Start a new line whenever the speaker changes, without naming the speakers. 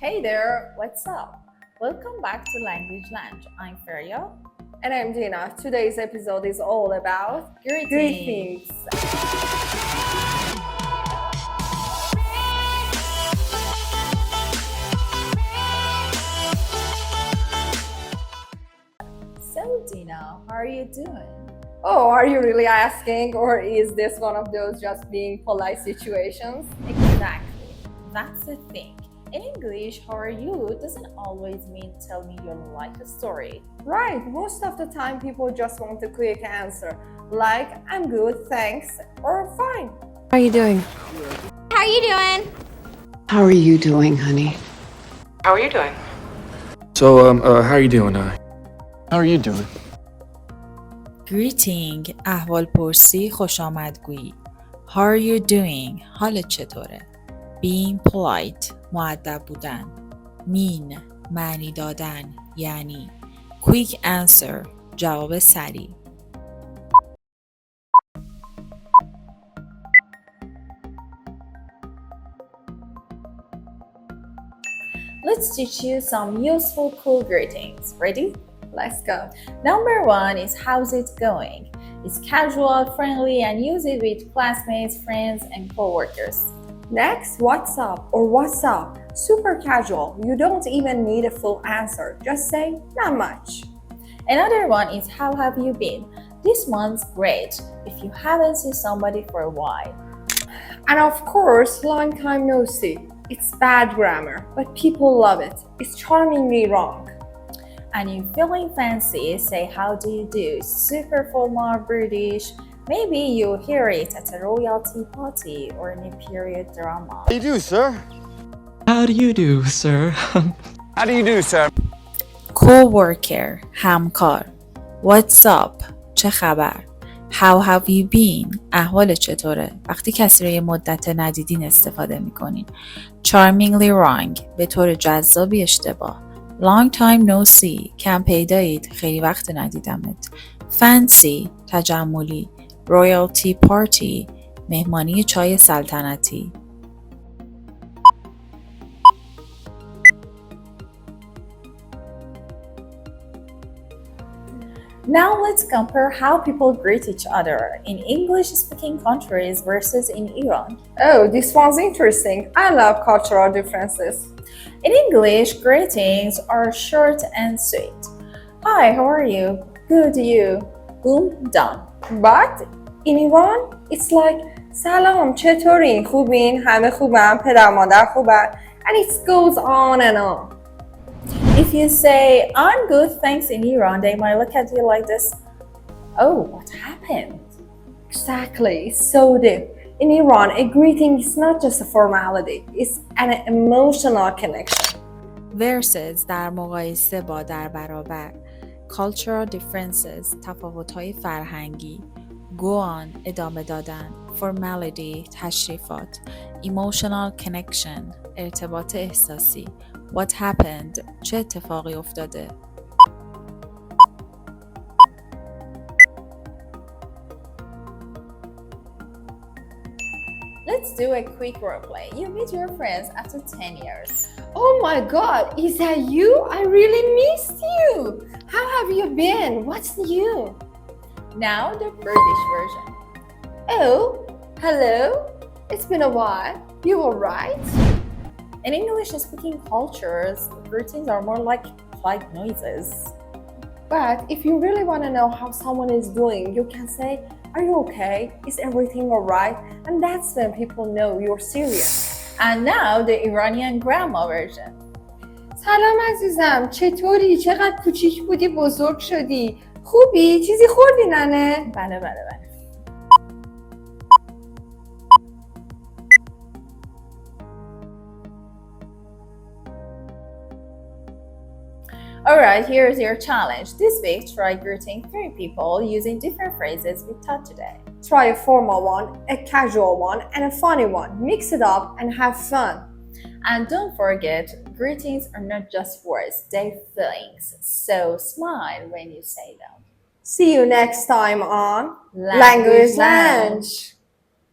Hey there, what's up? Welcome back to Language Lounge. I'm Feria.
And I'm Gina. Today's episode is all about
Greetings. So Gina, how are you doing?
Oh, are you really asking? Or is this one of those just being polite situations?
Exactly. That's the thing. In English, how are you doesn't always mean tell me your life story.
Right, most of the time people just want a quick answer, like I'm good, thanks, or fine.
How are you doing?
How are you doing?
How are you doing, honey?
How are you doing?
So, how are you doing?
How are you doing?
Greeting احوالپرسی خوش آمدگویی. How are you doing؟ حالت چطوره؟ Being polite مؤدب بودن. Mean معنی دادن یعنی. Quick answer جواب سریع.
Let's teach you some useful cool greetings. Ready?
Let's go.
Number 1 is how's it going? It's casual, friendly, and use it with classmates, friends, and coworkers.
Next, what's up or what's up? Super casual. You don't even need a full answer. Just say, not much.
Another one is how have you been? This one's great if you haven't seen somebody for a while.
And of course, long time no see. It's bad grammar, but people love it. It's charmingly wrong.
And you feeling fancy, say how do you do? Super formal British. Maybe you hear it at a royalty party or in a period drama.
How do you do, sir?
How do you do, sir?
How do you do, sir?
Co-worker همکار. What's up؟ چه خبر؟ How have you been؟ احوال چطوره؟ وقتی کسی رو یه مدت ندیدین استفاده میکنین. Charmingly wrong به طور جذابی اشتباه. Long time no see کم پیدایید خیلی وقت ندیدمت. Fancy تجملی. Royalty party مهمانی چای سلطنتی.
Now let's compare how people greet each other in English-speaking countries versus in Iran.
Oh, this one's interesting. I love cultural differences.
In English, greetings are short and sweet. Hi, how are you? Good, you. Boom, done.
But in Iran, it's like سلام چطورین خوبین همه خوبن پدر مادر خوبن and it goes on and on.
If you say I'm good thanks in Iran, they might look at you like this. Oh, what happened?
Exactly, it's so deep. In Iran, a greeting is not just a formality, it's an emotional connection.
Versus در مقایسه با در برابر. Cultural differences تفاوت‌های فرهنگی. Go on ادامه دادن. Formality تشریفات. Emotional connection ارتباط احساسی. What happened چه اتفاقی افتاده.
Let's do a quick roleplay. You meet your friends after 10 years.
Oh my god, is that you? I really missed you. How have you been? What's new?
Now the British version.
Oh, hello. It's been a while. You alright?
In English-speaking cultures, greetings are more like polite noises.
But if you really want to know how someone is doing, you can say, are you okay? Is everything alright? And that's when people know you're serious.
And now the Iranian grandma version.
سلام عزیزم چطوری؟ چقدر کوچیک بودی بزرگ شدی؟ خوبی؟ چیزی خوردی ننه؟
بله. Alright, here's your challenge. This week, try greeting 3 people using different phrases we taught today.
Try a formal one, a casual one, and a funny one. Mix it up and have fun.
And don't forget, greetings are not just words, they're feelings. So smile when you say them.
See you next time on
Language Lounge.